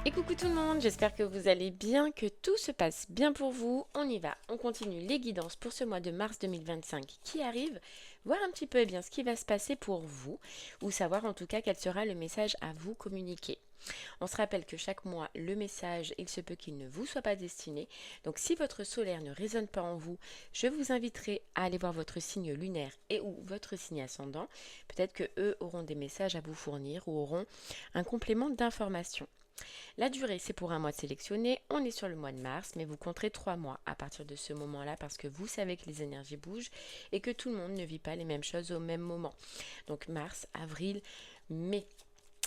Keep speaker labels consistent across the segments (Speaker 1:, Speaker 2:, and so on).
Speaker 1: Et coucou tout le monde, j'espère que vous allez bien, que tout se passe bien pour vous. On y va, on continue les guidances pour ce mois de mars 2025 qui arrive, voir un petit peu bien ce qui va se passer pour vous, ou savoir en tout cas quel sera le message à vous communiquer. On se rappelle que chaque mois, le message, il se peut qu'il ne vous soit pas destiné. Donc si votre solaire ne résonne pas en vous, je vous inviterai à aller voir votre signe lunaire et ou votre signe ascendant. Peut-être que eux auront des messages à vous fournir ou auront un complément d'information. La durée, c'est pour un mois de sélectionné. On est sur le mois de mars, mais vous compterez 3 mois à partir de ce moment-là parce que vous savez que les énergies bougent et que tout le monde ne vit pas les mêmes choses au même moment. Donc mars, avril, mai.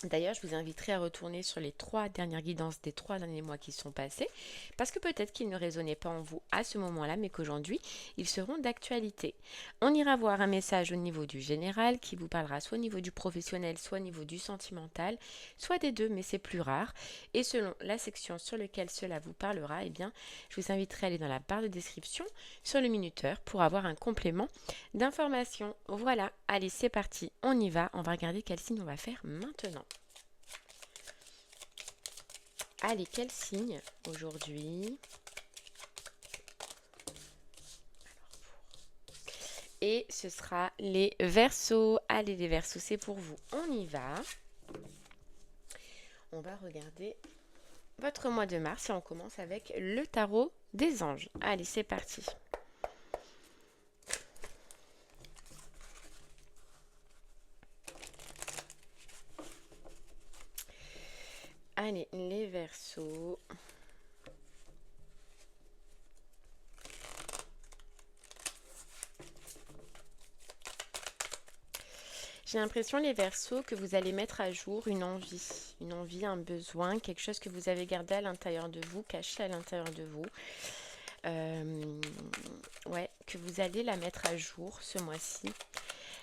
Speaker 1: D'ailleurs, je vous inviterai à retourner sur les 3 dernières guidances des 3 derniers mois qui sont passés, parce que peut-être qu'ils ne résonnaient pas en vous à ce moment-là, mais qu'aujourd'hui, ils seront d'actualité. On ira voir un message au niveau du général qui vous parlera soit au niveau du professionnel, soit au niveau du sentimental, soit des deux, mais c'est plus rare. Et selon la section sur laquelle cela vous parlera, eh bien, je vous inviterai à aller dans la barre de description sur le minuteur pour avoir un complément d'information. Voilà, allez, c'est parti, on y va. On va regarder quel signe on va faire maintenant. Allez, quel signe aujourd'hui? Et ce sera les Verseaux. Allez, les Verseaux, c'est pour vous. On y va. On va regarder votre mois de mars et on commence avec le tarot des anges. Allez, c'est parti. Allez, les Verseaux. J'ai l'impression, les Verseaux, que vous allez mettre à jour une envie, un besoin, quelque chose que vous avez gardé à l'intérieur de vous, caché à l'intérieur de vous. Ouais, que vous allez la mettre à jour ce mois-ci,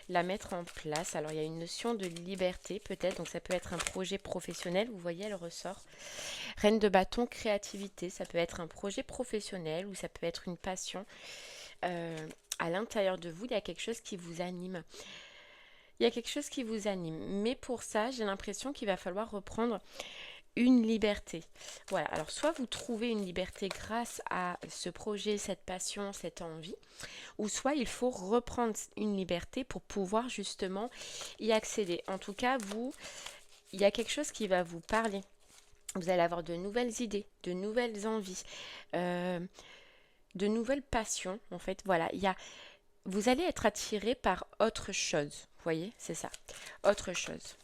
Speaker 1: la mettre en place. Alors, il y a une notion de liberté peut-être, donc ça peut être un projet professionnel, vous voyez, elle ressort. Reine de bâton, créativité, ça peut être un projet professionnel ou ça peut être une passion. À l'intérieur de vous, il y a quelque chose qui vous anime. Il y a quelque chose qui vous anime. Mais pour ça, j'ai l'impression qu'il va falloir reprendre une liberté. Voilà, alors soit vous trouvez une liberté grâce à ce projet, cette passion, cette envie, ou soit il faut reprendre une liberté pour pouvoir justement y accéder. En tout cas, il y a quelque chose qui va vous parler. Vous allez avoir de nouvelles idées, de nouvelles envies, de nouvelles passions. En fait, voilà, vous allez être attiré par autre chose. Vous voyez, c'est ça. Autre chose.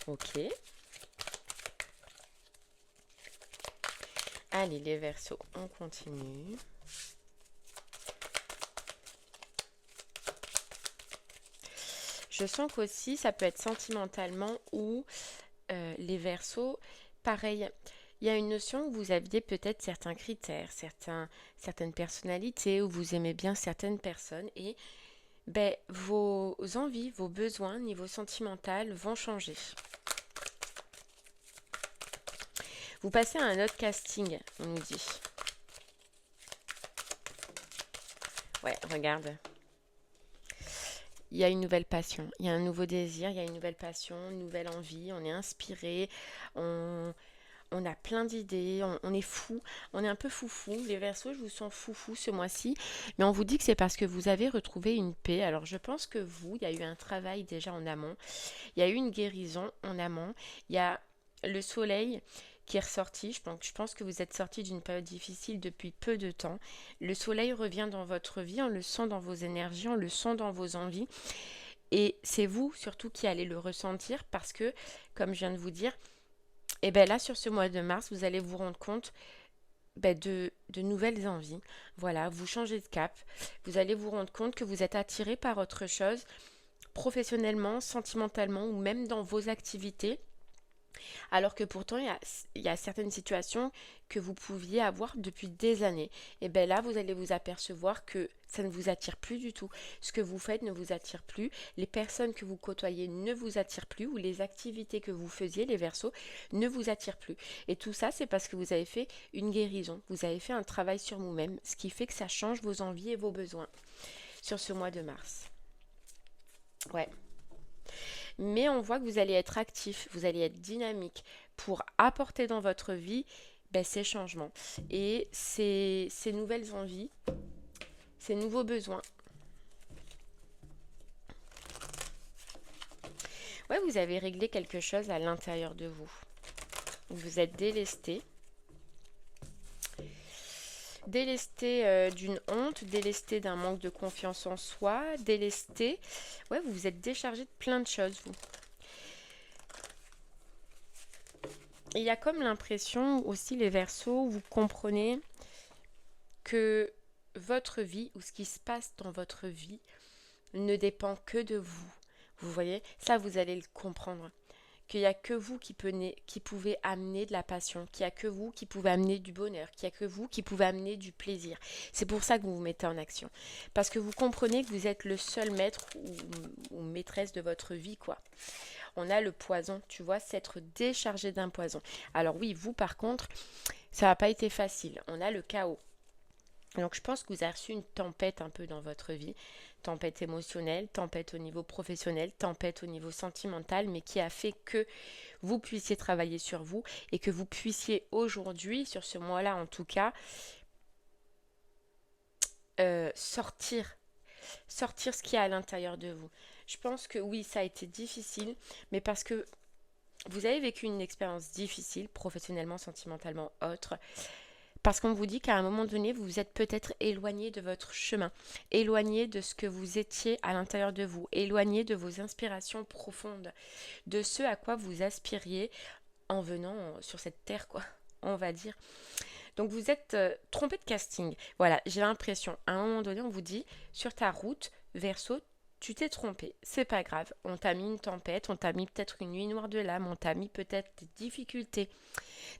Speaker 1: Ok. Allez, les Verseaux, on continue. Je sens qu'aussi, ça peut être sentimentalement ou les Verseaux, pareil. Il y a une notion où vous aviez peut-être certains critères, certaines personnalités, où vous aimez bien certaines personnes et vos envies, vos besoins niveau sentimental vont changer. Vous passez à un autre casting, on nous dit. Ouais, regarde. Il y a une nouvelle passion, il y a un nouveau désir, il y a une nouvelle passion, une nouvelle envie, on est inspiré, on a plein d'idées, on est fou, on est un peu foufou. Les Verseaux, je vous sens foufou ce mois-ci, mais on vous dit que c'est parce que vous avez retrouvé une paix. Alors je pense que il y a eu un travail déjà en amont, il y a eu une guérison en amont, il y a le soleil qui est ressorti. Je pense que vous êtes sorti d'une période difficile depuis peu de temps. Le soleil revient dans votre vie, on le sent dans vos énergies, on le sent dans vos envies. Et c'est vous surtout qui allez le ressentir parce que, comme je viens de vous dire, et bien là, sur ce mois de mars, vous allez vous rendre compte de nouvelles envies. Voilà, vous changez de cap. Vous allez vous rendre compte que vous êtes attiré par autre chose, professionnellement, sentimentalement ou même dans vos activités. Alors que pourtant, il y a certaines situations que vous pouviez avoir depuis des années. Et bien là, vous allez vous apercevoir que ça ne vous attire plus du tout. Ce que vous faites ne vous attire plus. Les personnes que vous côtoyez ne vous attirent plus. Ou les activités que vous faisiez, les Verseaux, ne vous attirent plus. Et tout ça, c'est parce que vous avez fait une guérison. Vous avez fait un travail sur vous-même. Ce qui fait que ça change vos envies et vos besoins sur ce mois de mars. Ouais. Mais on voit que vous allez être actif, vous allez être dynamique pour apporter dans votre vie ces changements et ces nouvelles envies, ces nouveaux besoins. Ouais, vous avez réglé quelque chose à l'intérieur de vous. Vous êtes délesté. Délesté d'une honte, délesté d'un manque de confiance en soi, délesté. Ouais, vous vous êtes déchargé de plein de choses, vous. Il y a comme l'impression aussi, les Verseaux, vous comprenez que votre vie ou ce qui se passe dans votre vie ne dépend que de vous. Vous voyez, ça vous allez le comprendre. Qu'il n'y a que vous qui pouvez amener de la passion, qu'il n'y a que vous qui pouvez amener du bonheur, qu'il n'y a que vous qui pouvez amener du plaisir. C'est pour ça que vous vous mettez en action. Parce que vous comprenez que vous êtes le seul maître ou maîtresse de votre vie, quoi. On a le poison, tu vois, s'être déchargé d'un poison. Alors oui, vous par contre, ça n'a pas été facile. On a le chaos. Donc je pense que vous avez reçu une tempête un peu dans votre vie, tempête émotionnelle, tempête au niveau professionnel, tempête au niveau sentimental, mais qui a fait que vous puissiez travailler sur vous et que vous puissiez aujourd'hui, sur ce mois-là en tout cas, sortir ce qu'il y a à l'intérieur de vous. Je pense que oui, ça a été difficile, mais parce que vous avez vécu une expérience difficile, professionnellement, sentimentalement, autre. Parce qu'on vous dit qu'à un moment donné, vous vous êtes peut-être éloigné de votre chemin, éloigné de ce que vous étiez à l'intérieur de vous, éloigné de vos inspirations profondes, de ce à quoi vous aspiriez en venant sur cette terre, quoi, on va dire. Donc vous êtes trompé de casting. Voilà, j'ai l'impression, à un moment donné, on vous dit, sur ta route, Verseau, tu t'es trompé, c'est pas grave. On t'a mis une tempête, on t'a mis peut-être une nuit noire de l'âme, on t'a mis peut-être des difficultés,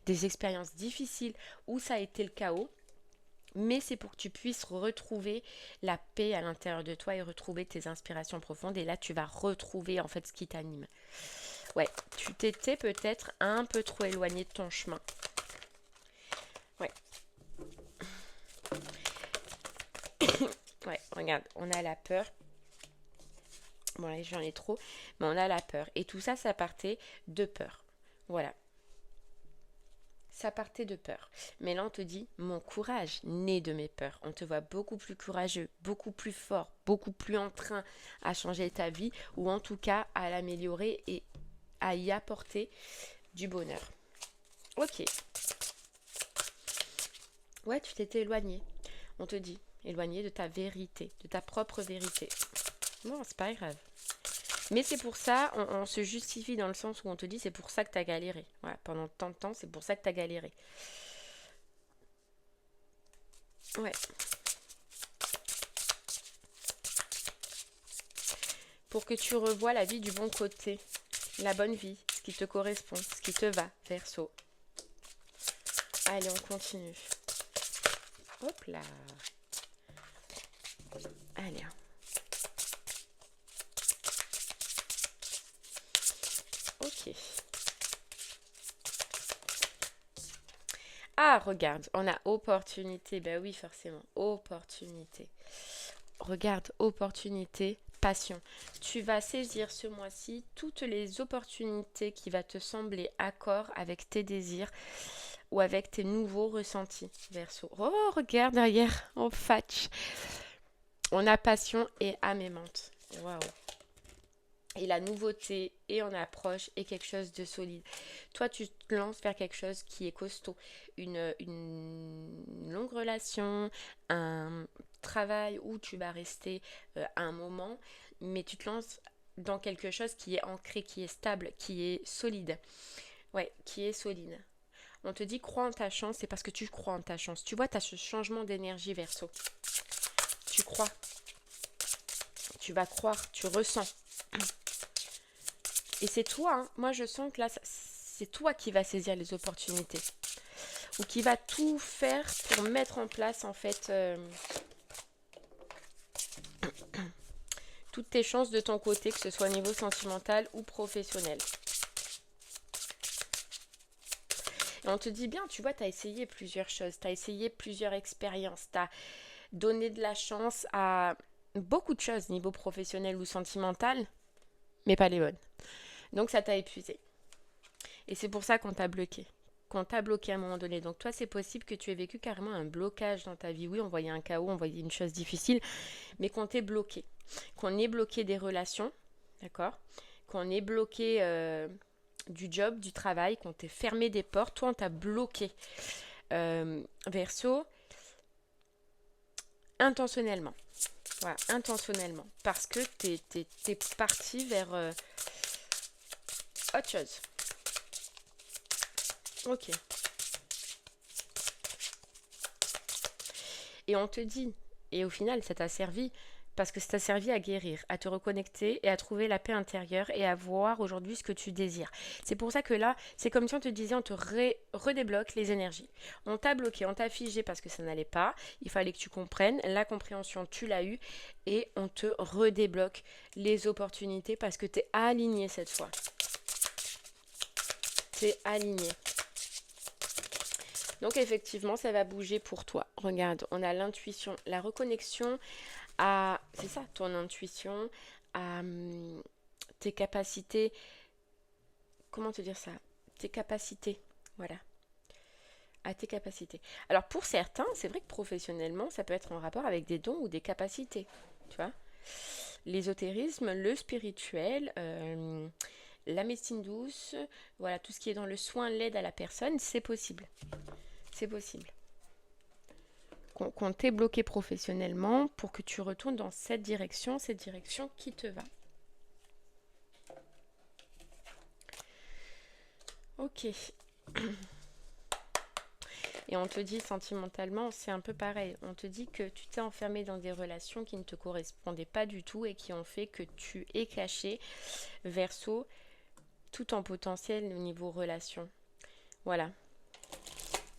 Speaker 1: des expériences difficiles où ça a été le chaos, mais c'est pour que tu puisses retrouver la paix à l'intérieur de toi et retrouver tes inspirations profondes. Et là, tu vas retrouver en fait ce qui t'anime. Ouais, tu t'étais peut-être un peu trop éloigné de ton chemin. Ouais. Ouais, regarde, on a la peur. Bon, là, j'en ai trop, mais on a la peur. Et tout ça, ça partait de peur. Voilà. Ça partait de peur. Mais là, on te dit, mon courage naît de mes peurs. On te voit beaucoup plus courageux, beaucoup plus fort, beaucoup plus en train à changer ta vie, ou en tout cas à l'améliorer et à y apporter du bonheur. Ok. Ouais, tu t'étais éloigné. On te dit, éloigné de ta vérité, de ta propre vérité. Bon, c'est pas grave. Mais c'est pour ça, on se justifie dans le sens où on te dit c'est pour ça que tu as galéré. Voilà, pendant tant de temps, c'est pour ça que tu as galéré. Ouais. Pour que tu revoies la vie du bon côté. La bonne vie, ce qui te correspond, ce qui te va, Verseau. Allez, on continue. Hop là. Allez. Ok. Ah, regarde, on a opportunité. Ben oui, forcément. Opportunité. Regarde, opportunité, passion. Tu vas saisir ce mois-ci toutes les opportunités qui va te sembler accord avec tes désirs ou avec tes nouveaux ressentis, Verseau. Oh, regarde derrière, on fatch. On a passion et âme aimante. Waouh. Et la nouveauté et on approche est quelque chose de solide. Toi, tu te lances vers quelque chose qui est costaud. Une longue relation, un travail où tu vas rester un moment, mais tu te lances dans quelque chose qui est ancré, qui est stable, qui est solide. Ouais, qui est solide. On te dit crois en ta chance, c'est parce que tu crois en ta chance. Tu vois, tu as ce changement d'énergie, Verseau. Tu crois. Tu vas croire, tu ressens. Et c'est toi, hein. Moi je sens que là, c'est toi qui vas saisir les opportunités. Ou qui va tout faire pour mettre en place en fait toutes tes chances de ton côté, que ce soit au niveau sentimental ou professionnel. Et on te dit bien, tu vois, tu as essayé plusieurs choses, tu as essayé plusieurs expériences, tu as donné de la chance à beaucoup de choses, niveau professionnel ou sentimental, mais pas les bonnes. Donc ça t'a épuisé. Et c'est pour ça qu'on t'a bloqué. Qu'on t'a bloqué à un moment donné. Donc toi, c'est possible que tu aies vécu carrément un blocage dans ta vie. Oui, on voyait un chaos, on voyait une chose difficile, mais qu'on t'ait bloqué. Qu'on ait bloqué des relations, d'accord? Qu'on ait bloqué du job, du travail, qu'on t'ait fermé des portes. Toi, on t'a bloqué. Verseau, intentionnellement. Voilà, intentionnellement. Parce que t'es parti vers autre chose. Ok. Et on te dit, et au final, ça t'a servi, parce que ça t'a servi à guérir, à te reconnecter et à trouver la paix intérieure et à voir aujourd'hui ce que tu désires. C'est pour ça que là, c'est comme si on te disait, on te redébloque les énergies. On t'a bloqué, on t'a figé parce que ça n'allait pas. Il fallait que tu comprennes. La compréhension, tu l'as eue. Et on te redébloque les opportunités parce que tu es aligné cette fois. Tu es aligné. Donc effectivement, ça va bouger pour toi. Regarde, on a l'intuition, la reconnexion à, c'est ça, ton intuition, à tes capacités, comment te dire ça? Tes capacités, voilà, à tes capacités. Alors pour certains, c'est vrai que professionnellement, ça peut être en rapport avec des dons ou des capacités, tu vois. L'ésotérisme, le spirituel, la médecine douce, voilà, tout ce qui est dans le soin, l'aide à la personne, c'est possible. C'est possible. Qu'on t'ait bloqué professionnellement pour que tu retournes dans cette direction qui te va. Ok. Et on te dit sentimentalement, c'est un peu pareil. On te dit que tu t'es enfermé dans des relations qui ne te correspondaient pas du tout et qui ont fait que tu es caché, Verseau, tout en potentiel au niveau relation. Voilà.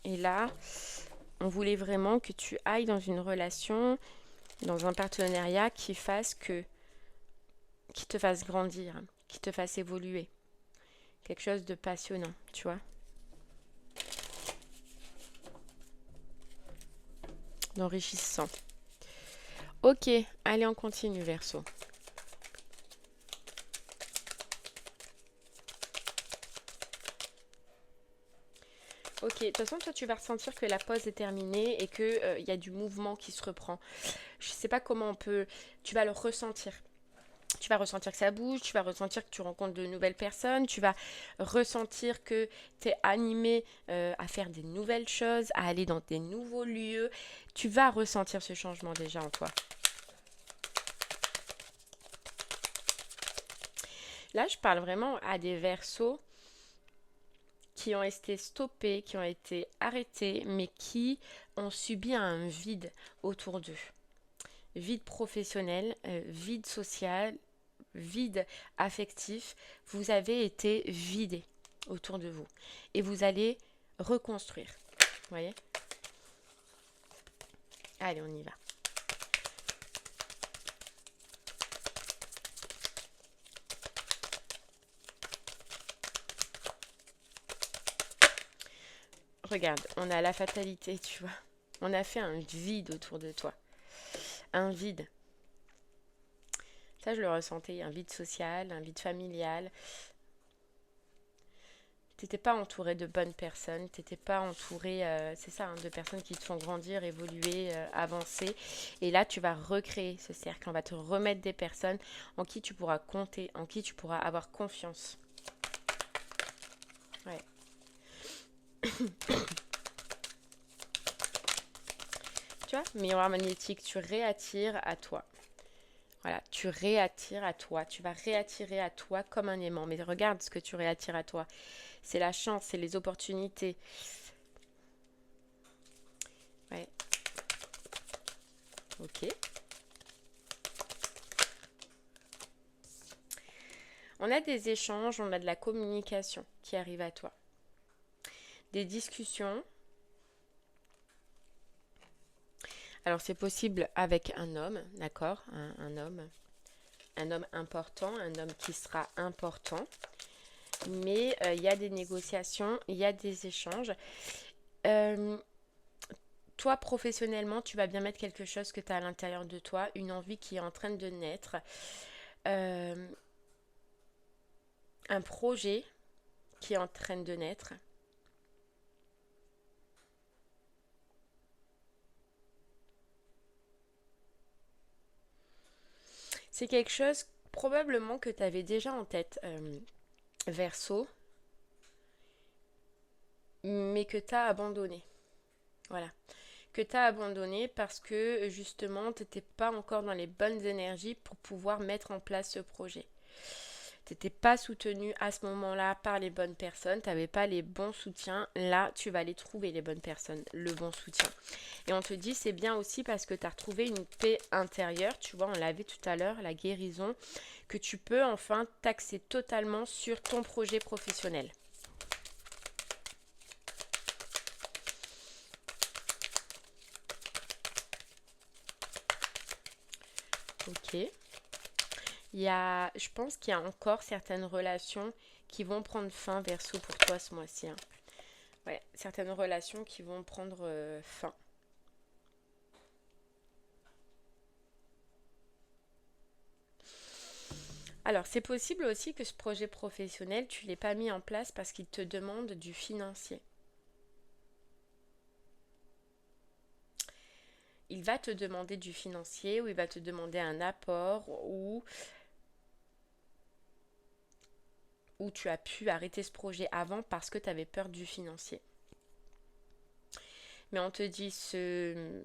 Speaker 1: Et là, on voulait vraiment que tu ailles dans une relation, dans un partenariat qui te fasse grandir, qui te fasse évoluer. Quelque chose de passionnant, tu vois. D'enrichissant. Ok, allez, on continue, Verseau. Ok, de toute façon, toi, tu vas ressentir que la pause est terminée et qu'il y a du mouvement qui se reprend. Je sais pas comment on peut... Tu vas le ressentir. Tu vas ressentir que ça bouge, tu vas ressentir que tu rencontres de nouvelles personnes, tu vas ressentir que tu es animé à faire des nouvelles choses, à aller dans des nouveaux lieux. Tu vas ressentir ce changement déjà en toi. Là, je parle vraiment à des Verseaux qui ont été stoppés, qui ont été arrêtés, mais qui ont subi un vide autour d'eux. Vide professionnel, vide social, vide affectif. Vous avez été vidé autour de vous. Et vous allez reconstruire. Vous voyez? Allez, on y va. Regarde, on a la fatalité, tu vois. On a fait un vide autour de toi. Un vide. Ça, je le ressentais. Un vide social, un vide familial. T'étais pas entouré de bonnes personnes. T'étais pas entouré, c'est ça, hein, de personnes qui te font grandir, évoluer, avancer. Et là, tu vas recréer ce cercle. On va te remettre des personnes en qui tu pourras compter, en qui tu pourras avoir confiance. Ouais. Tu vois, miroir magnétique, tu réattires à toi. Voilà, tu réattires à toi. Tu vas réattirer à toi comme un aimant. Mais regarde ce que tu réattires à toi. C'est la chance, c'est les opportunités. Ouais. Ok. On a des échanges, on a de la communication qui arrive à toi. Des discussions. Alors c'est possible avec un homme, d'accord, un homme important, un homme qui sera important. Mais il y a des négociations, il y a des échanges. Toi, professionnellement, tu vas bien mettre quelque chose que tu as à l'intérieur de toi, une envie qui est en train de naître. un projet qui est en train de naître. C'est quelque chose probablement que tu avais déjà en tête, Verseau, mais que tu as abandonné. Voilà. Que tu as abandonné parce que justement, tu n'étais pas encore dans les bonnes énergies pour pouvoir mettre en place ce projet. Tu n'étais pas soutenu à ce moment-là par les bonnes personnes, tu n'avais pas les bons soutiens. Là, tu vas les trouver, les bonnes personnes, le bon soutien. Et on te dit, c'est bien aussi parce que tu as retrouvé une paix intérieure. Tu vois, on l'a vu tout à l'heure, la guérison, que tu peux enfin t'axer totalement sur ton projet professionnel. Ok. Je pense qu'il y a encore certaines relations qui vont prendre fin, Verseau, pour toi ce mois-ci, hein. Ouais, certaines relations qui vont prendre fin. Alors, c'est possible aussi que ce projet professionnel, tu ne l'aies pas mis en place parce qu'il te demande du financier. Il va te demander du financier ou il va te demander un apport ou tu as pu arrêter ce projet avant parce que tu avais peur du financier. Mais on te dit ce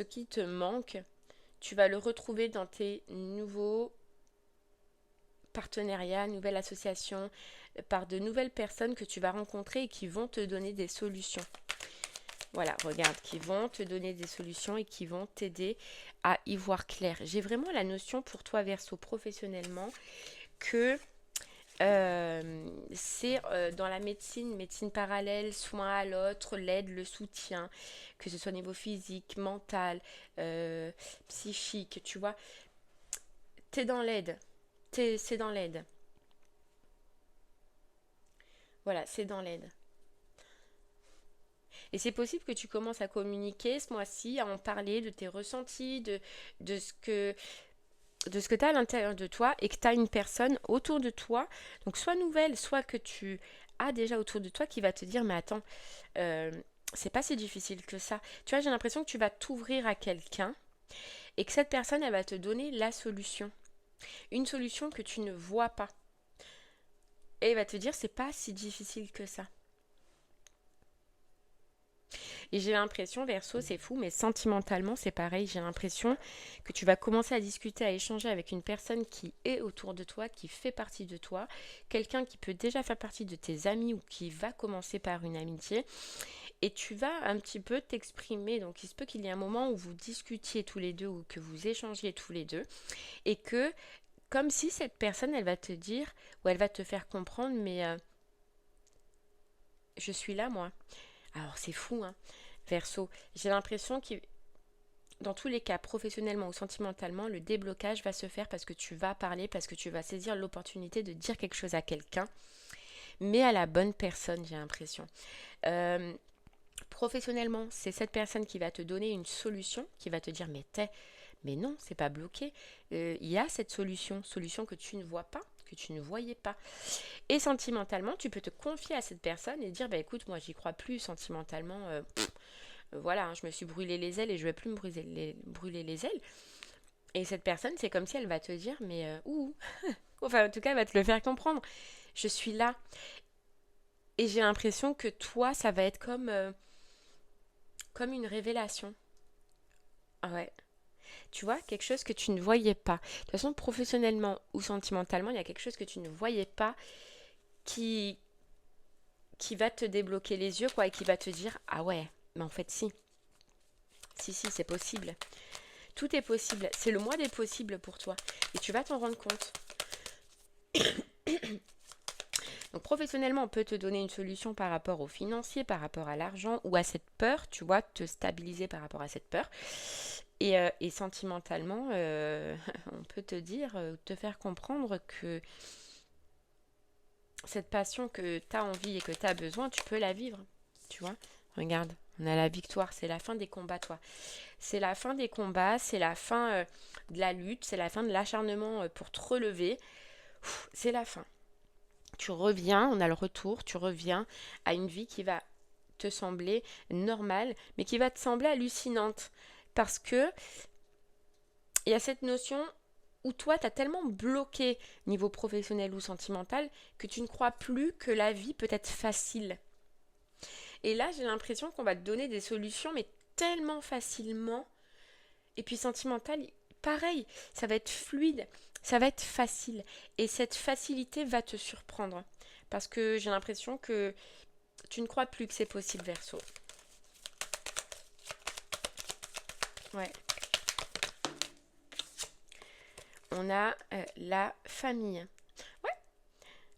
Speaker 1: qui te manque, tu vas le retrouver dans tes nouveaux partenariats, nouvelles associations, par de nouvelles personnes que tu vas rencontrer et qui vont te donner des solutions. Voilà, regarde, qui vont te donner des solutions et qui vont t'aider à y voir clair. J'ai vraiment la notion pour toi, Verseau, professionnellement, que c'est dans la médecine parallèle, soins à l'autre, l'aide, le soutien, que ce soit au niveau physique, mental, psychique, tu vois. T'es dans l'aide. C'est dans l'aide. Voilà, c'est dans l'aide. Et c'est possible que tu commences à communiquer ce mois-ci, à en parler de tes ressentis, de ce que, de ce que tu as à l'intérieur de toi et que tu as une personne autour de toi, donc soit nouvelle, soit que tu as déjà autour de toi qui va te dire mais attends, euh, c'est pas si difficile que ça. Tu vois, j'ai l'impression que tu vas t'ouvrir à quelqu'un et que cette personne, elle va te donner la solution. Une solution que tu ne vois pas. Et elle va te dire c'est pas si difficile que ça. Et j'ai l'impression, Verseau, c'est fou, mais sentimentalement, c'est pareil. J'ai l'impression que tu vas commencer à discuter, à échanger avec une personne qui est autour de toi, qui fait partie de toi, quelqu'un qui peut déjà faire partie de tes amis ou qui va commencer par une amitié. Et tu vas un petit peu t'exprimer. Donc, il se peut qu'il y ait un moment où vous discutiez tous les deux ou que vous échangiez tous les deux. Et que, comme si cette personne, elle va te dire ou elle va te faire comprendre, mais je suis là, moi. Alors, c'est fou, hein. Verseau, j'ai l'impression que dans tous les cas, professionnellement ou sentimentalement, le déblocage va se faire parce que tu vas parler, parce que tu vas saisir l'opportunité de dire quelque chose à quelqu'un, mais à la bonne personne, j'ai l'impression. Euh, Professionnellement, c'est cette personne qui va te donner une solution, qui va te dire mais non, c'est pas bloqué. Il y a cette solution que tu ne vois pas, que tu ne voyais pas. Et sentimentalement, tu peux te confier à cette personne et dire bah écoute, moi j'y crois plus sentimentalement. Voilà, hein, je me suis brûlé les ailes et je vais plus me brûler les ailes. Et cette personne, c'est comme si elle va te dire, mais enfin, en tout cas, elle va te le faire comprendre. Je suis là. Et j'ai l'impression que toi, ça va être comme une révélation. Ah ouais. Tu vois, quelque chose que tu ne voyais pas. De toute façon, professionnellement ou sentimentalement, il y a quelque chose que tu ne voyais pas qui, qui va te débloquer les yeux, quoi, et qui va te dire, ah ouais, mais en fait, si. Si, c'est possible. Tout est possible. C'est le mois des possibles pour toi. Et tu vas t'en rendre compte. Donc professionnellement, on peut te donner une solution par rapport au financier, par rapport à l'argent ou à cette peur, tu vois, te stabiliser par rapport à cette peur. Et sentimentalement, on peut te dire, te faire comprendre que cette passion que tu as envie et que tu as besoin, tu peux la vivre. Tu vois, regarde, on a la victoire, c'est la fin des combats, toi. C'est la fin des combats, c'est la fin de la lutte, c'est la fin de l'acharnement pour te relever. C'est la fin. Tu reviens, on a le retour, tu reviens à une vie qui va te sembler normale, mais qui va te sembler hallucinante. Parce que il y a cette notion où toi, tu as tellement bloqué niveau professionnel ou sentimental que tu ne crois plus que la vie peut être facile. Et là, j'ai l'impression qu'on va te donner des solutions, mais tellement facilement. Et puis sentimental, pareil, ça va être fluide, ça va être facile. Et cette facilité va te surprendre. Parce que j'ai l'impression que tu ne crois plus que c'est possible, Verseau. Ouais. On a la famille.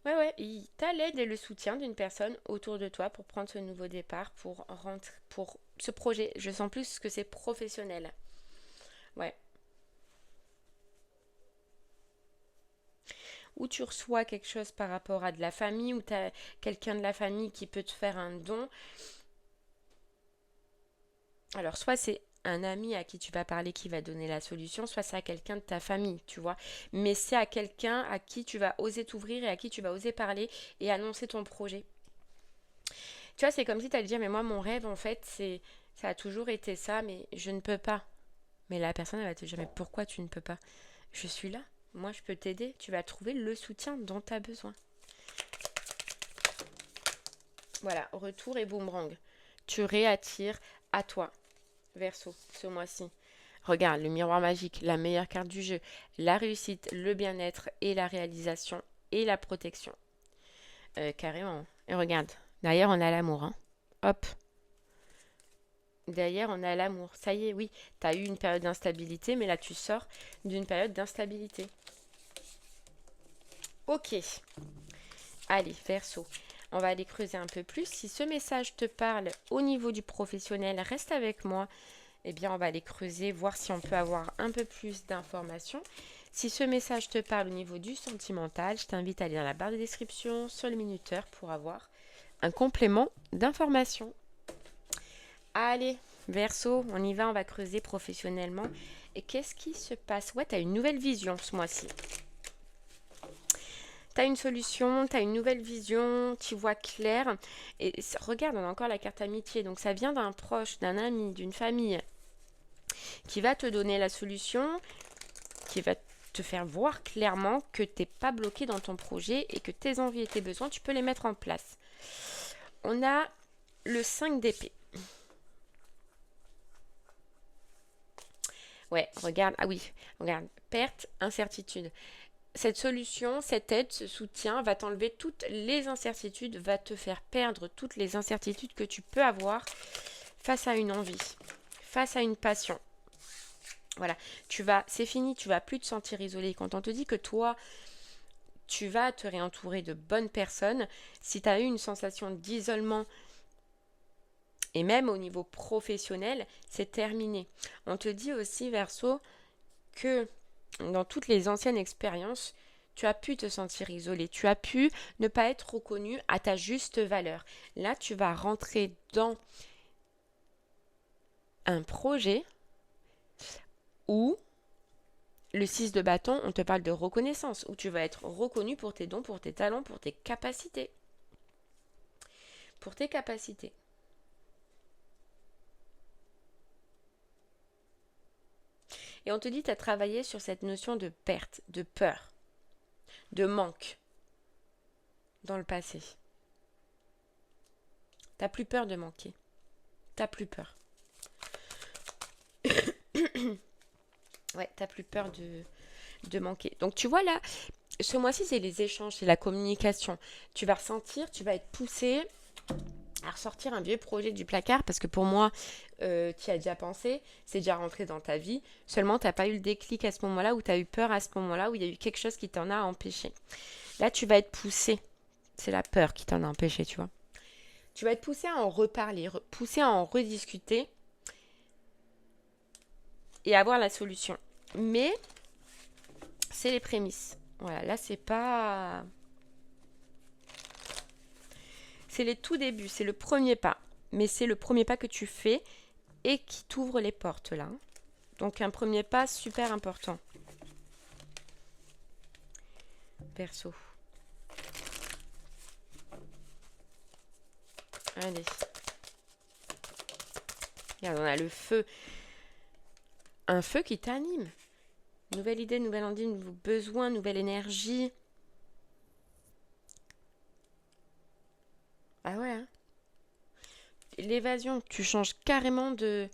Speaker 1: Ouais, il t'a l'aide et le soutien d'une personne autour de toi pour prendre ce nouveau départ, pour rentrer, pour ce projet. Je sens plus que c'est professionnel. Ouais. Ou tu reçois quelque chose par rapport à de la famille, ou tu as quelqu'un de la famille qui peut te faire un don. Alors, soit c'est un ami à qui tu vas parler qui va donner la solution, soit c'est à quelqu'un de ta famille, tu vois. Mais c'est à quelqu'un à qui tu vas oser t'ouvrir et à qui tu vas oser parler et annoncer ton projet. Tu vois, c'est comme si tu allais dire, mais moi, mon rêve, en fait, ça a toujours été ça, mais je ne peux pas. Mais la personne, elle va te dire, mais pourquoi tu ne peux pas? Je suis là. Moi, je peux t'aider. Tu vas trouver le soutien dont tu as besoin. Voilà, retour et boomerang. Tu réattires à toi, Verseau, ce mois-ci. Regarde, le miroir magique, la meilleure carte du jeu, la réussite, le bien-être et la réalisation et la protection. Carrément. Et regarde, derrière, on a l'amour. Hein. Hop, derrière, on a l'amour. Ça y est, oui, tu as eu une période d'instabilité, mais là, tu sors d'une période d'instabilité. Ok. Allez, Verseau. On va aller creuser un peu plus. Si ce message te parle au niveau du professionnel, reste avec moi. Eh bien, on va aller creuser, voir si on peut avoir un peu plus d'informations. Si ce message te parle au niveau du sentimental, je t'invite à aller dans la barre de description sur le minuteur pour avoir un complément d'information. Allez, Verseau, on y va, on va creuser professionnellement. Et qu'est-ce qui se passe? Ouais, tu as une nouvelle vision ce mois-ci. Tu as une solution, tu as une nouvelle vision, tu vois clair. Et regarde, on a encore la carte amitié. Donc ça vient d'un proche, d'un ami, d'une famille qui va te donner la solution, qui va te faire voir clairement que tu n'es pas bloqué dans ton projet et que tes envies et tes besoins, tu peux les mettre en place. On a le 5 d'épée. Ouais, regarde, ah oui, regarde, perte, incertitude. Cette solution, cette aide, ce soutien va t'enlever toutes les incertitudes, va te faire perdre toutes les incertitudes que tu peux avoir face à une envie, face à une passion. Voilà, c'est fini, tu vas plus te sentir isolé. Quand on te dit que toi, tu vas te réentourer de bonnes personnes, si tu as eu une sensation d'isolement, et même au niveau professionnel, c'est terminé. On te dit aussi, Verseau, que dans toutes les anciennes expériences, tu as pu te sentir isolé, tu as pu ne pas être reconnu à ta juste valeur. Là, tu vas rentrer dans un projet où le 6 de bâton, on te parle de reconnaissance, où tu vas être reconnu pour tes dons, pour tes talents, pour tes capacités. Pour tes capacités. Et on te dit, tu as travaillé sur cette notion de perte, de peur, de manque dans le passé. T'as plus peur de manquer. T'as plus peur. Ouais, t'as plus peur de manquer. Donc tu vois là, ce mois-ci, c'est les échanges, c'est la communication. Tu vas ressentir, tu vas être poussé à ressortir un vieux projet du placard parce que pour moi, tu y as déjà pensé, c'est déjà rentré dans ta vie. Seulement, tu n'as pas eu le déclic à ce moment-là ou tu as eu peur à ce moment-là où il y a eu quelque chose qui t'en a empêché. Là, tu vas être poussé. C'est la peur qui t'en a empêché, tu vois. Tu vas être poussé à en reparler, poussé à en rediscuter et avoir la solution. Mais c'est les prémices. Voilà, là, c'est pas... C'est les tout débuts, c'est le premier pas. Mais c'est le premier pas que tu fais et qui t'ouvre les portes là. Donc un premier pas super important. perso. Allez. Regarde, on a le feu. Un feu qui t'anime. Nouvelle idée, nouvelle envie, nouveau besoin, nouvelle énergie. Ah ouais, hein. L'évasion, tu changes carrément de...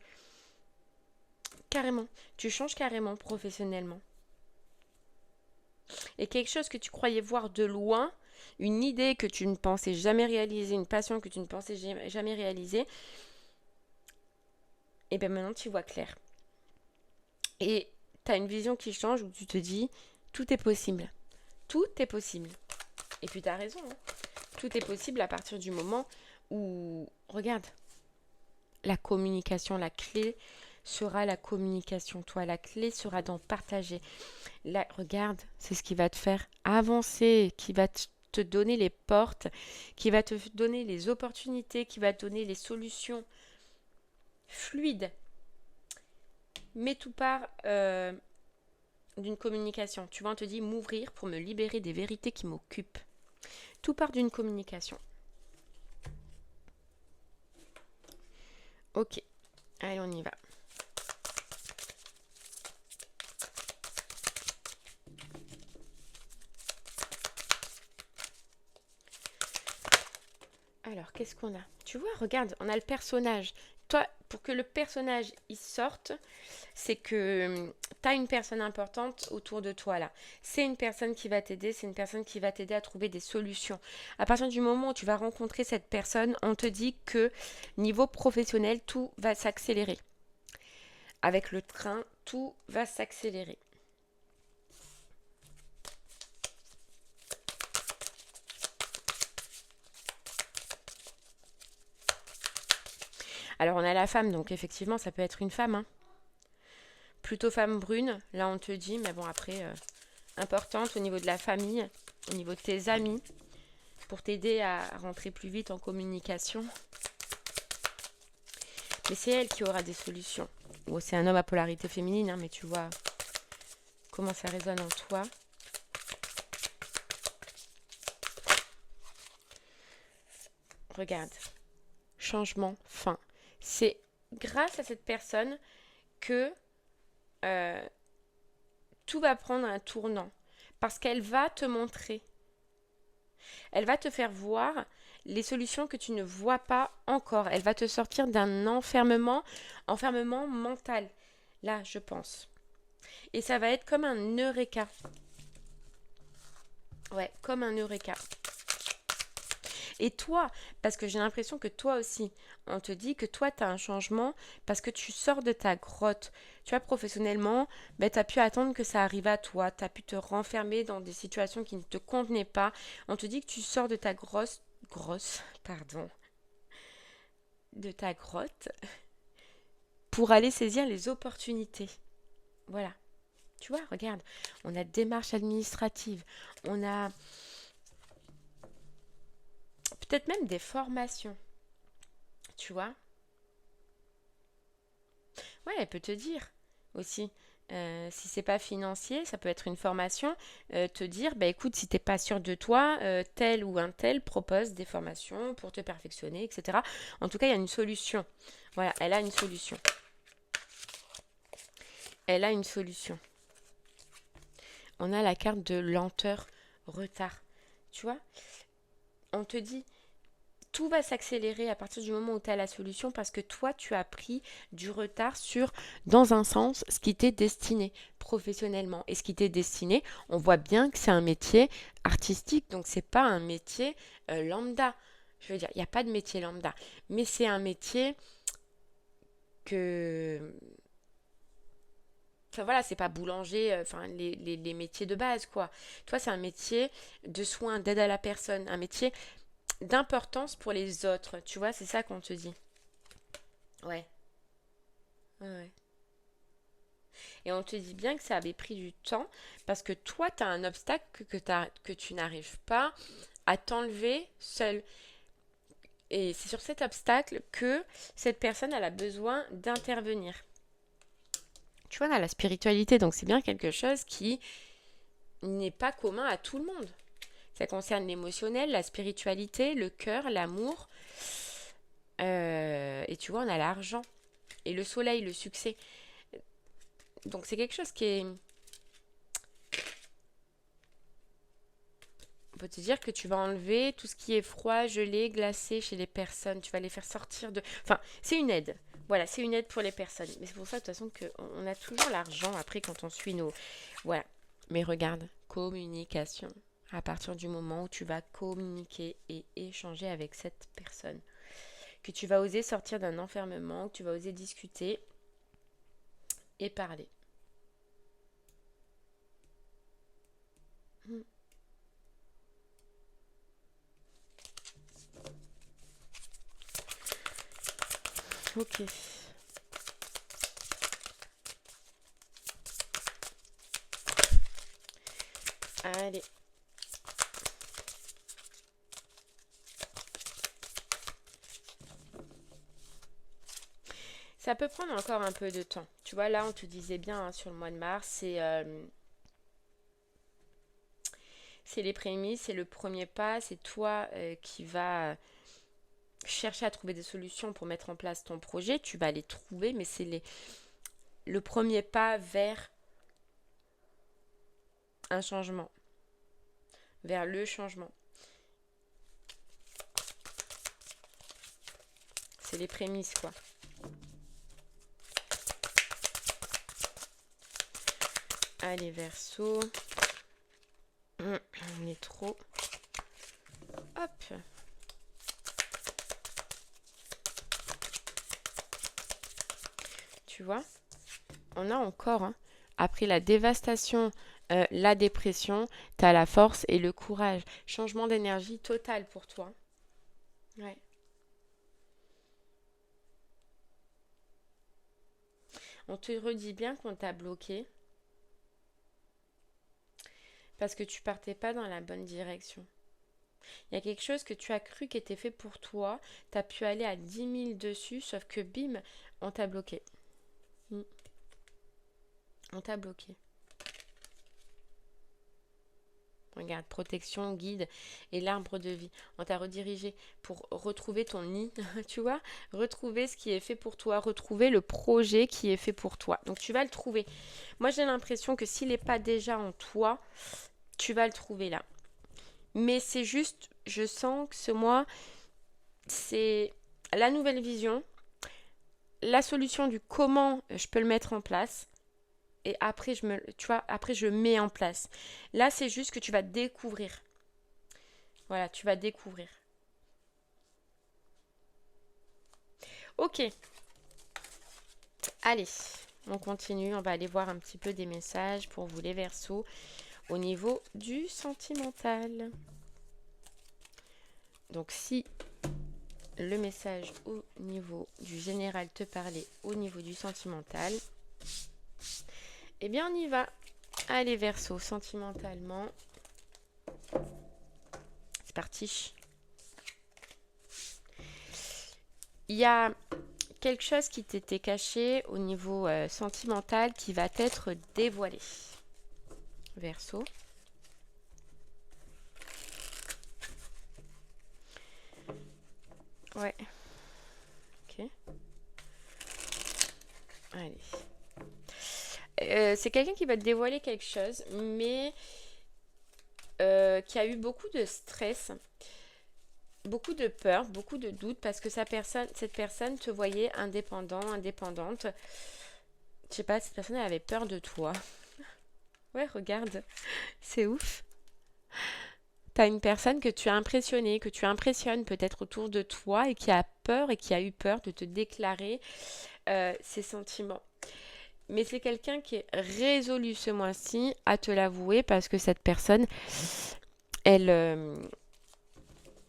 Speaker 1: Carrément. Tu changes carrément professionnellement. Et quelque chose que tu croyais voir de loin, une idée que tu ne pensais jamais réaliser, une passion que tu ne pensais jamais réaliser, et bien maintenant tu vois clair. Et tu as une vision qui change où tu te dis, tout est possible. Tout est possible. Et puis tu as raison, hein. Tout est possible à partir du moment où, regarde, la communication, la clé sera la communication. Toi, la clé sera d'en partager. Là, regarde, c'est ce qui va te faire avancer, qui va te donner les portes, qui va te donner les opportunités, qui va te donner les solutions fluides. Mais tout part d'une communication. Tu vois, on te dit m'ouvrir pour me libérer des vérités qui m'occupent. Tout part d'une communication. Ok, allez, on y va. Alors, qu'est-ce qu'on a? Tu vois, regarde, on a le personnage. Toi, pour que le personnage il sorte, c'est que tu as une personne importante autour de toi là. C'est une personne qui va t'aider, c'est une personne qui va t'aider à trouver des solutions. À partir du moment où tu vas rencontrer cette personne, on te dit que niveau professionnel, tout va s'accélérer. Avec le train, tout va s'accélérer. Alors on a la femme, donc effectivement ça peut être une femme, hein. Plutôt femme brune, là on te dit, mais bon après, importante au niveau de la famille, au niveau de tes amis, pour t'aider à rentrer plus vite en communication. Mais c'est elle qui aura des solutions. Bon, c'est un homme à polarité féminine, hein, mais tu vois comment ça résonne en toi. Regarde, changement, fin. C'est grâce à cette personne que tout va prendre un tournant. Parce qu'elle va te montrer. Elle va te faire voir les solutions que tu ne vois pas encore. Elle va te sortir d'un enfermement mental. Là, je pense. Et ça va être comme un eureka. Ouais, comme un eureka. Et toi, parce que j'ai l'impression que toi aussi, on te dit que toi, tu as un changement parce que tu sors de ta grotte. Tu vois, professionnellement, ben, tu as pu attendre que ça arrive à toi. Tu as pu te renfermer dans des situations qui ne te convenaient pas. On te dit que tu sors de ta pardon, de ta grotte pour aller saisir les opportunités. Voilà. Tu vois, regarde, on a démarche administrative, on a peut-être même des formations. Tu vois? Ouais, elle peut te dire aussi. Si c'est pas financier, ça peut être une formation, te dire, bah écoute, si t'es pas sûr de toi, tel ou un tel propose des formations pour te perfectionner, etc. En tout cas, il y a une solution. Voilà, elle a une solution. Elle a une solution. On a la carte de lenteur, retard. Tu vois? On te dit, tout va s'accélérer à partir du moment où tu as la solution parce que toi, tu as pris du retard sur, dans un sens, ce qui t'est destiné professionnellement. Et ce qui t'est destiné, on voit bien que c'est un métier artistique, donc c'est pas un métier lambda. Je veux dire, il n'y a pas de métier lambda, mais c'est un métier que... Enfin voilà, c'est pas boulanger, enfin les métiers de base quoi. Toi, c'est un métier de soins, d'aide à la personne, un métier d'importance pour les autres. Tu vois, c'est ça qu'on te dit. Ouais. Ouais, ouais. Et on te dit bien que ça avait pris du temps parce que toi, tu as un obstacle que tu n'arrives pas à t'enlever seul. Et c'est sur cet obstacle que cette personne elle a besoin d'intervenir. Tu vois, on a la spiritualité, donc c'est bien quelque chose qui n'est pas commun à tout le monde. Ça concerne l'émotionnel, la spiritualité, le cœur, l'amour. Et tu vois, on a l'argent. Et le soleil, le succès. Donc c'est quelque chose qui est... On peut te dire que tu vas enlever tout ce qui est froid, gelé, glacé chez les personnes. Tu vas les faire sortir de... Enfin, c'est une aide. Voilà, c'est une aide pour les personnes. Mais c'est pour ça, de toute façon, qu'on a toujours l'argent après quand on suit nos... Voilà. Mais regarde, communication. À partir du moment où tu vas communiquer et échanger avec cette personne. Que tu vas oser sortir d'un enfermement, que tu vas oser discuter et parler. Ok. Allez. Ça peut prendre encore un peu de temps. Tu vois, là, on te disait bien hein, sur le mois de mars, c'est les prémices, c'est le premier pas, c'est toi qui vas chercher à trouver des solutions pour mettre en place ton projet. Tu vas les trouver, mais c'est le premier pas vers un changement, vers le changement. C'est les prémices, quoi. Allez, Verseau. On est trop. Hop. Tu vois, on a encore, hein, après la dévastation, la dépression, tu as la force et le courage. Changement d'énergie total pour toi. Ouais. On te redit bien qu'on t'a bloqué parce que tu partais pas dans la bonne direction. Il y a quelque chose que tu as cru qui était fait pour toi. Tu as pu aller à 10 000 dessus, sauf que bim, on t'a bloqué. On t'a bloqué. Regarde, protection, guide et l'arbre de vie. On t'a redirigé pour retrouver ton nid, tu vois, retrouver ce qui est fait pour toi, retrouver le projet qui est fait pour toi. Donc tu vas le trouver. Moi j'ai l'impression que s'il n'est pas déjà en toi, tu vas le trouver là. Mais c'est juste, je sens que ce mois, c'est la nouvelle vision, la solution du comment je peux le mettre en place. Et après, après, je mets en place. Là, c'est juste que tu vas découvrir. Voilà, tu vas découvrir. Ok. Allez, on continue. On va aller voir un petit peu des messages pour vous les Verseaux au niveau du sentimental. Donc, si le message au niveau du général te parlait au niveau du sentimental, eh bien, on y va. Allez, Verseau, sentimentalement. C'est parti. Il y a quelque chose qui t'était caché au niveau sentimental qui va être dévoilé. Verseau. Ouais. Ok. Allez. C'est quelqu'un qui va te dévoiler quelque chose, mais qui a eu beaucoup de stress, beaucoup de peur, beaucoup de doutes, parce que cette personne te voyait indépendante. Je sais pas, cette personne elle avait peur de toi. Ouais, regarde, c'est ouf. T'as une personne que tu as impressionnée, que tu impressionnes peut-être autour de toi et qui a peur et qui a eu peur de te déclarer ses sentiments. Mais c'est quelqu'un qui est résolu ce mois-ci à te l'avouer parce que cette personne, elle,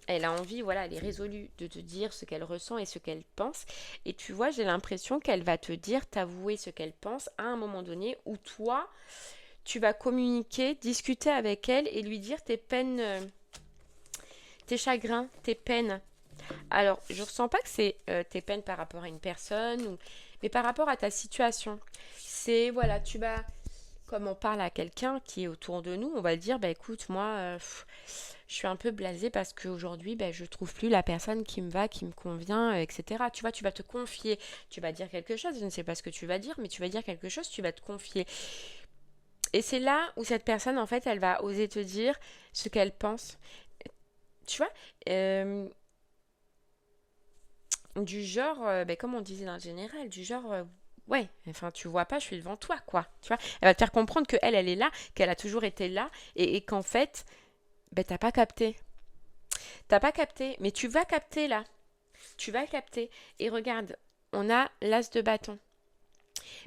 Speaker 1: elle a envie, voilà, elle est résolue de te dire ce qu'elle ressent et ce qu'elle pense. Et tu vois, j'ai l'impression qu'elle va te dire, t'avouer ce qu'elle pense à un moment donné où toi, tu vas communiquer, discuter avec elle et lui dire tes peines, tes chagrins, tes peines. Alors, je ne ressens pas que c'est tes peines par rapport à une personne, mais par rapport à ta situation. C'est, voilà, tu vas Comme on parle à quelqu'un qui est autour de nous, on va dire, bah écoute, moi, je suis un peu blasée parce qu'aujourd'hui, bah, je trouve plus la personne qui me va, qui me convient, etc. Tu vois, tu vas te confier, tu vas dire quelque chose, je ne sais pas ce que tu vas dire, mais tu vas dire quelque chose, tu vas te confier. Et c'est là où cette personne, en fait, elle va oser te dire ce qu'elle pense. Tu vois, euh, du genre, ben, comme on disait dans le général, du genre, ouais, enfin, tu vois pas, je suis devant toi, quoi. Tu vois, elle va te faire comprendre que elle est là, qu'elle a toujours été là, et qu'en fait, ben, t'as pas capté. T'as pas capté, mais tu vas capter là. Tu vas capter. Et regarde, on a l'as de bâton.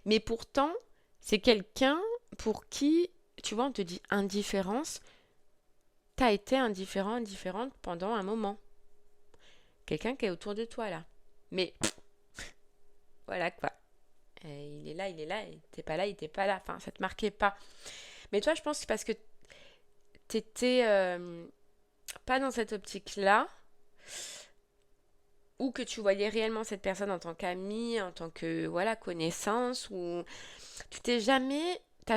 Speaker 1: Mais pourtant, c'est quelqu'un pour qui, tu vois, on te dit indifférence. T'as été indifférent, indifférente pendant un moment. Quelqu'un qui est autour de toi là. Mais voilà quoi. Il est là, il était pas là, il était pas là. Enfin, ça te marquait pas. Mais toi, je pense que c'est parce que t'étais pas dans cette optique-là, ou que tu voyais réellement cette personne en tant qu'amie, en tant que voilà connaissance, ou tu t'as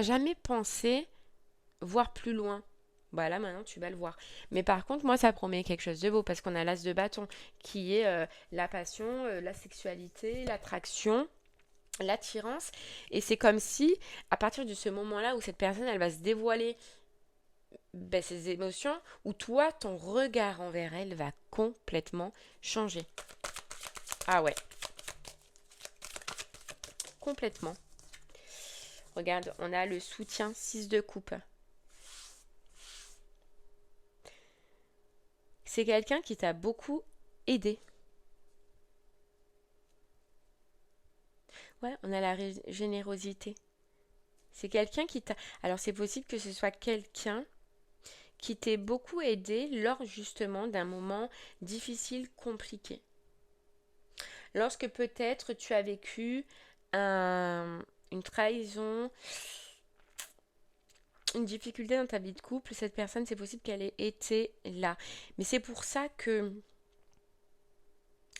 Speaker 1: jamais pensé voir plus loin. Bah là maintenant tu vas le voir. Mais par contre moi ça promet quelque chose de beau parce qu'on a l'as de bâton qui est la passion, la sexualité, l'attraction, l'attirance. Et c'est comme si à partir de ce moment-là où cette personne elle va se dévoiler ben, ses émotions, où toi ton regard envers elle va complètement changer. Ah ouais, complètement. Regarde, on a le soutien 6 de coupe. C'est quelqu'un qui t'a beaucoup aidé. Ouais, on a la générosité. C'est quelqu'un qui t'a... Alors c'est possible que ce soit quelqu'un qui t'ait beaucoup aidé lors justement d'un moment difficile, compliqué. Lorsque peut-être tu as vécu une trahison, une difficulté dans ta vie de couple, cette personne, c'est possible qu'elle ait été là. Mais c'est pour ça que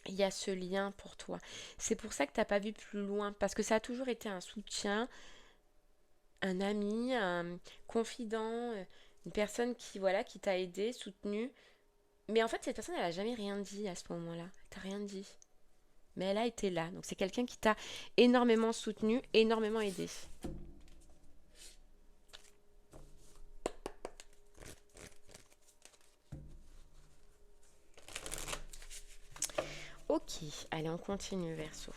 Speaker 1: il y a ce lien pour toi. C'est pour ça que tu n'as pas vu plus loin, parce que ça a toujours été un soutien, un ami, un confident, une personne qui voilà, qui t'a aidé, soutenu. Mais en fait, cette personne, elle a jamais rien dit à ce moment-là. Elle t'a rien dit. Mais elle a été là. Donc c'est quelqu'un qui t'a énormément soutenu, énormément aidé. Ok, allez, on continue, Verseau.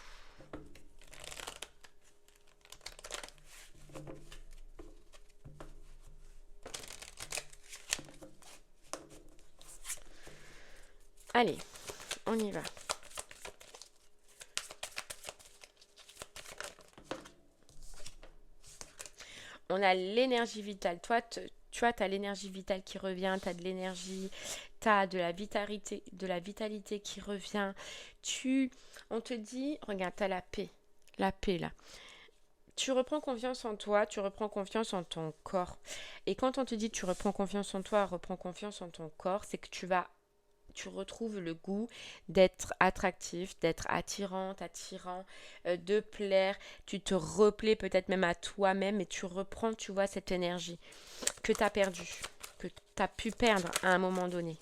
Speaker 1: Allez, on y va. On a l'énergie vitale. Toi, tu vois, tu as l'énergie vitale qui revient, tu as de l'énergie, tu as de la vitalité qui revient. On te dit, regarde, tu as la paix là. Tu reprends confiance en toi, tu reprends confiance en ton corps. Et quand on te dit tu reprends confiance en toi, reprends confiance en ton corps, c'est que tu retrouves le goût d'être attractif, d'être attirante, attirant, de plaire. Tu te replais peut-être même à toi-même et tu reprends, tu vois, cette énergie que tu as perdue, que tu as pu perdre à un moment donné.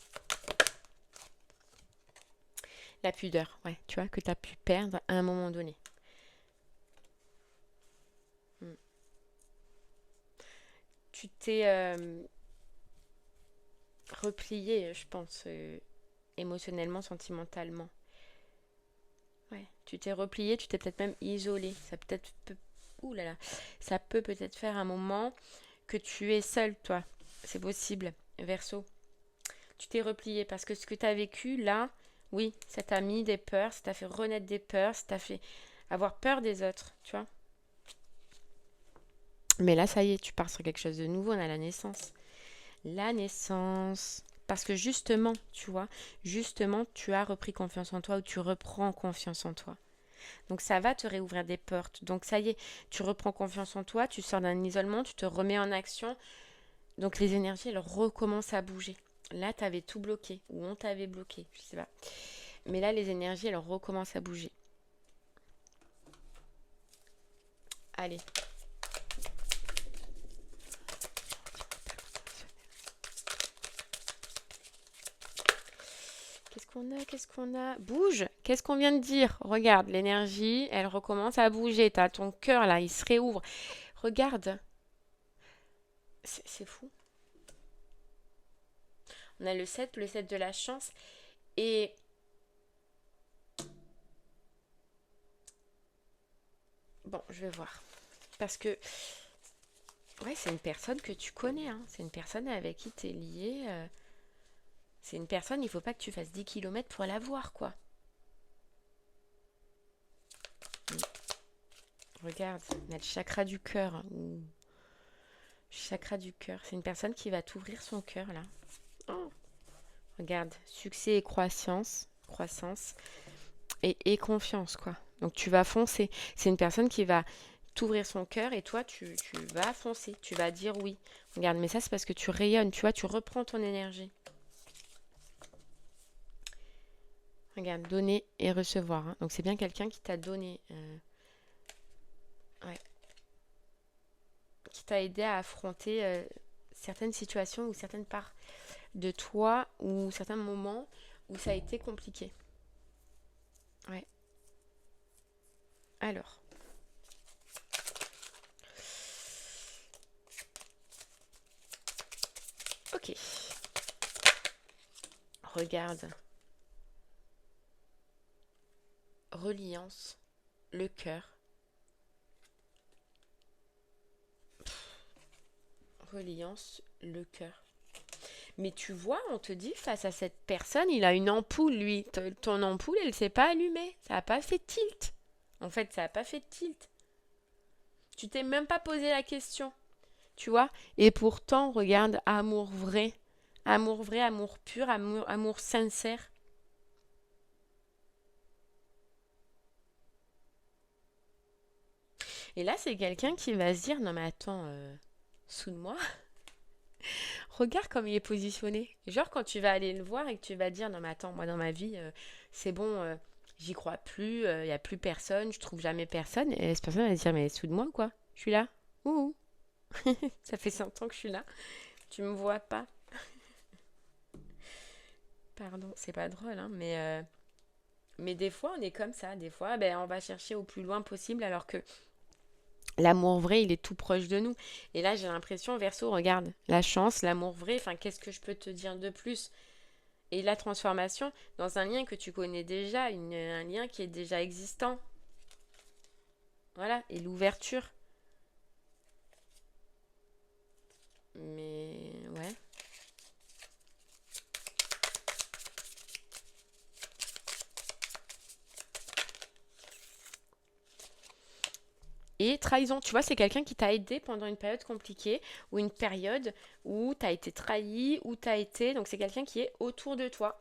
Speaker 1: La pudeur, ouais, tu vois, que tu as pu perdre à un moment donné. Mm. Tu t'es replié, je pense, émotionnellement, sentimentalement. Ouais, tu t'es replié, tu t'es peut-être même isolé. Ouh là là, ça peut peut-être faire un moment que tu es seul, toi. C'est possible. Verseau, tu t'es replié parce que ce que tu as vécu là, oui, ça t'a mis des peurs, ça t'a fait renaître des peurs, ça t'a fait avoir peur des autres, tu vois. Mais là, ça y est, tu pars sur quelque chose de nouveau, on a la naissance. La naissance. Parce que justement, tu vois, justement, tu as repris confiance en toi ou tu reprends confiance en toi. Donc ça va te réouvrir des portes. Donc ça y est, tu reprends confiance en toi, tu sors d'un isolement, tu te remets en action. Donc les énergies, elles recommencent à bouger. Là, tu avais tout bloqué, ou on t'avait bloqué, je sais pas. Mais là, les énergies, elles recommencent à bouger. Allez, Qu'est-ce qu'on a? Qu'est-ce qu'on a? Bouge! Qu'est-ce qu'on vient de dire? Regarde, l'énergie, elle recommence à bouger. T'as ton cœur là, il se réouvre. Regarde. C'est fou. On a le 7 de la chance. Et bon, je vais voir. Parce que, ouais, c'est une personne que tu connais, hein. C'est une personne avec qui t'es lié. C'est une personne, il faut pas que tu fasses 10 kilomètres pour la voir, quoi. Regarde, on a le chakra du cœur, hein. Ouh. Chakra du cœur. C'est une personne qui va t'ouvrir son cœur, là. Oh. Regarde, succès et croissance et confiance, quoi. Donc tu vas foncer. C'est une personne qui va t'ouvrir son cœur et toi, tu vas foncer. Tu vas dire oui. Regarde, mais ça, c'est parce que tu rayonnes, tu vois, tu reprends ton énergie. Regarde, donner et recevoir, hein. Donc c'est bien quelqu'un qui t'a donné, ouais, qui t'a aidé à affronter certaines situations ou certaines parts de toi ou certains moments où ça a été compliqué. Ouais. Alors, ok. Regarde. Reliance, le cœur. Reliance, le cœur. Mais tu vois, on te dit, face à cette personne, il a une ampoule, lui. Ton ampoule, elle s'est pas allumée. Ça n'a pas fait tilt. En fait, ça n'a pas fait tilt. Tu t'es même pas posé la question. Tu vois? Et pourtant, regarde, amour vrai. Amour vrai, amour pur, amour sincère. Et là, c'est quelqu'un qui va se dire, non mais attends, soude-moi. Regarde comme il est positionné. Genre quand tu vas aller le voir et que tu vas dire, non mais attends, moi dans ma vie, c'est bon, j'y crois plus, il n'y a plus personne, je trouve jamais personne. Et cette personne va se dire, mais soude-moi quoi, je suis là. Ouh, ça fait 100 ans que je suis là. Tu me vois pas. Pardon, c'est pas drôle, hein, mais des fois on est comme ça. Des fois, ben, on va chercher au plus loin possible alors que l'amour vrai, il est tout proche de nous. Et là, j'ai l'impression, Verseau, regarde, la chance, l'amour vrai, enfin, qu'est-ce que je peux te dire de plus? Et la transformation dans un lien que tu connais déjà, un lien qui est déjà existant. Voilà, et l'ouverture. Mais ouais. Et trahison, tu vois, c'est quelqu'un qui t'a aidé pendant une période compliquée ou une période où tu as été trahi, où tu as été. Donc c'est quelqu'un qui est autour de toi,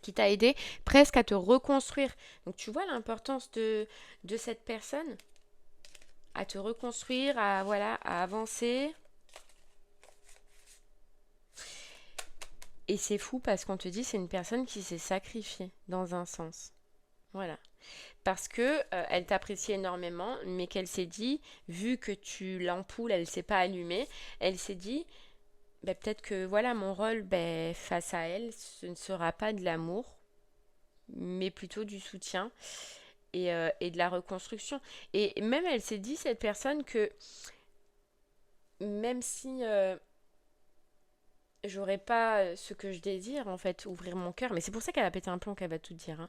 Speaker 1: qui t'a aidé presque à te reconstruire. Donc tu vois l'importance de cette personne, à te reconstruire, à, voilà, à avancer. Et c'est fou parce qu'on te dit c'est une personne qui s'est sacrifiée dans un sens. Voilà. Parce que elle t'apprécie énormément, mais qu'elle s'est dit, vu que tu l'ampoule, elle s'est pas allumée, elle s'est dit, ben, peut-être que voilà mon rôle ben, face à elle, ce ne sera pas de l'amour, mais plutôt du soutien et de la reconstruction. Et même elle s'est dit cette personne que même si j'aurais pas ce que je désire en fait, ouvrir mon cœur, mais c'est pour ça qu'elle a pété un plomb qu'elle va tout dire, hein.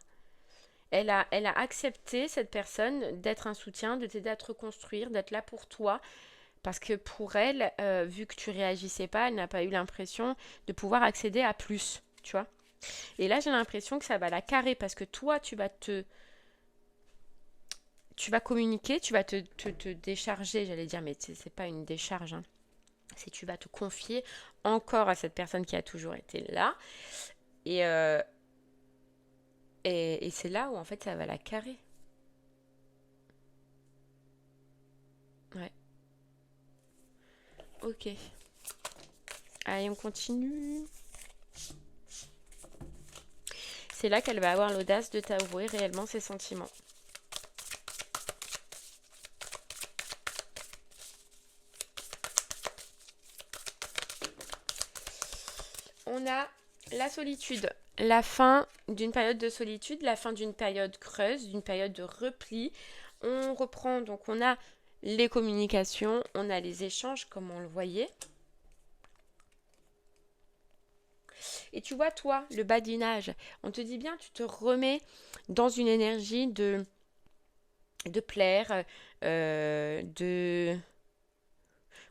Speaker 1: Elle a accepté, cette personne, d'être un soutien, de t'aider à te reconstruire, d'être là pour toi. Parce que pour elle, vu que tu réagissais pas, elle n'a pas eu l'impression de pouvoir accéder à plus, tu vois. Et là, j'ai l'impression que ça va la carrer parce que toi, tu vas communiquer, tu vas te décharger, j'allais dire, mais c'est pas une décharge, hein. C'est tu vas te confier encore à cette personne qui a toujours été là. Et, euh, et c'est là où en fait ça va la carrer. Ouais, ok. Allez, on continue. C'est là qu'elle va avoir l'audace de t'avouer réellement ses sentiments. On a la solitude. la fin d'une période de solitude, la fin d'une période creuse, d'une période de repli. On reprend, donc on a les communications, on a les échanges, comme on le voyait. Et tu vois, toi, le badinage, on te dit bien, tu te remets dans une énergie de plaire, de,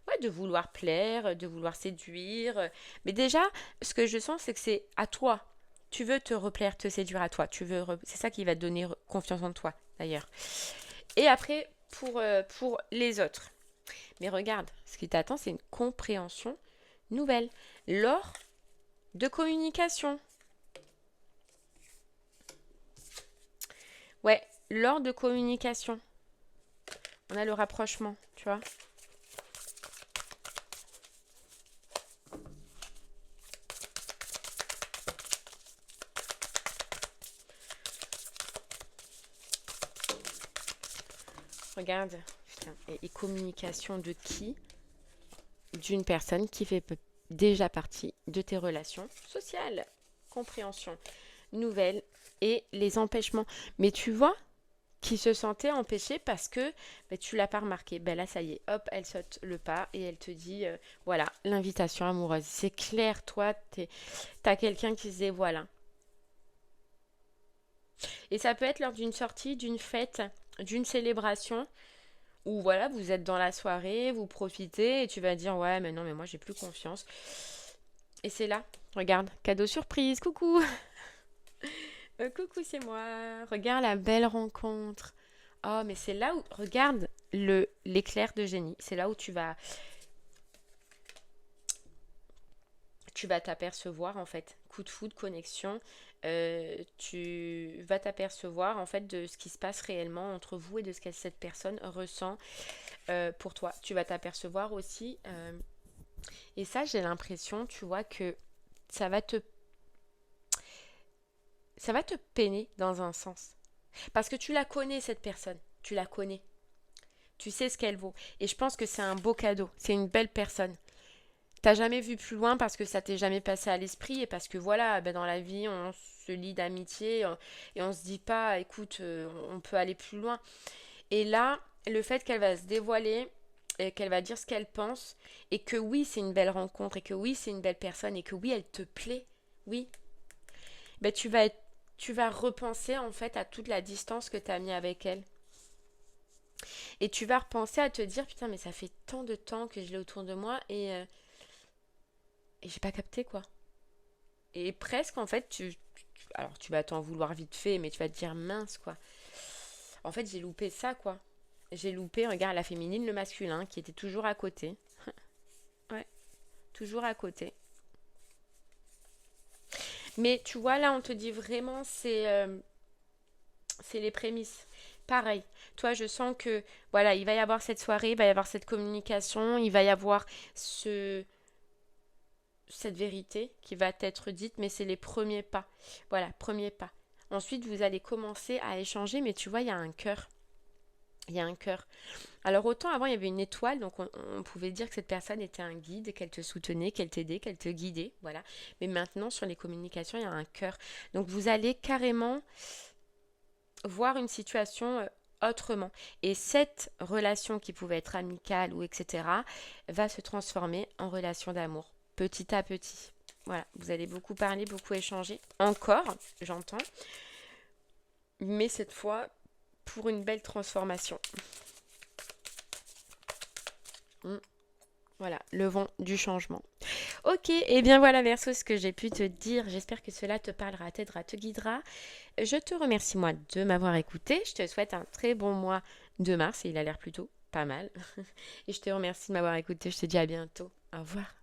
Speaker 1: ouais, de vouloir plaire, de vouloir séduire. Mais déjà, ce que je sens, c'est que c'est à toi. Tu veux te replaire, te séduire à toi. C'est ça qui va te donner confiance en toi, d'ailleurs. Et après, pour les autres. Mais regarde, ce qui t'attend, c'est une compréhension nouvelle. Lors de communication. Ouais, lors de communication. On a le rapprochement, tu vois. Regarde. Putain. Et communication de qui? D'une personne qui fait déjà partie de tes relations sociales. Compréhension nouvelle et les empêchements. Mais tu vois, qui se sentait empêchée parce que tu l'as pas remarqué. Ben là, ça y est, hop, elle saute le pas et elle te dit, voilà, l'invitation amoureuse. C'est clair, toi, t'as quelqu'un qui se dévoile. Hein. Et ça peut être lors d'une sortie, d'une fête, d'une célébration, où voilà, vous êtes dans la soirée, vous profitez et tu vas dire, ouais, mais non, mais moi, j'ai plus confiance. Et c'est là, regarde, cadeau surprise, coucou. Coucou, c'est moi. Regarde la belle rencontre. Oh, mais c'est là où, regarde l'éclair de génie. C'est là où tu vas t'apercevoir en fait. Coup de foudre, connexion. Tu vas t'apercevoir en fait de ce qui se passe réellement entre vous et de ce que cette personne ressent pour toi. Tu vas t'apercevoir aussi, et ça j'ai l'impression, tu vois, que ça va te, ça va te peiner dans un sens. Parce que tu la connais cette personne. Tu la connais. Tu sais ce qu'elle vaut. Et je pense que c'est un beau cadeau. C'est une belle personne. T'as jamais vu plus loin parce que ça t'est jamais passé à l'esprit et parce que voilà, ben dans la vie, on se lie d'amitié et on se dit pas, écoute, on peut aller plus loin. Et là, le fait qu'elle va se dévoiler et qu'elle va dire ce qu'elle pense et que oui, c'est une belle rencontre et que oui, c'est une belle personne et que oui, elle te plaît, oui, ben tu vas repenser en fait à toute la distance que tu as mis avec elle. Et tu vas repenser à te dire, putain, mais ça fait tant de temps que je l'ai autour de moi et j'ai pas capté quoi. Et presque en fait, alors tu vas t'en vouloir vite fait, mais tu vas te dire mince quoi. En fait, j'ai loupé ça quoi. J'ai loupé, regarde, la féminine, le masculin, qui était toujours à côté. Ouais, toujours à côté. Mais tu vois, là, on te dit vraiment, c'est les prémices. Pareil, toi, je sens que, voilà, il va y avoir cette soirée, il va y avoir cette communication, il va y avoir ce, cette vérité qui va être dite, mais c'est les premiers pas. Voilà, premiers pas. Ensuite, vous allez commencer à échanger, mais tu vois, il y a un cœur. Il y a un cœur. Alors autant avant il y avait une étoile, donc on pouvait dire que cette personne était un guide, qu'elle te soutenait, qu'elle t'aidait, qu'elle te guidait, voilà. Mais maintenant sur les communications il y a un cœur. Donc vous allez carrément voir une situation autrement. Et cette relation qui pouvait être amicale ou etc. va se transformer en relation d'amour, petit à petit. Voilà, vous allez beaucoup parler, beaucoup échanger. Encore, j'entends, mais cette fois pour une belle transformation. Mm. Voilà, le vent du changement. Ok, et bien voilà Verseau ce que j'ai pu te dire. J'espère que cela te parlera, t'aidera, te guidera. Je te remercie moi de m'avoir écouté. Je te souhaite un très bon mois de mars et il a l'air plutôt pas mal. Et je te remercie de m'avoir écouté. Je te dis à bientôt. Au revoir.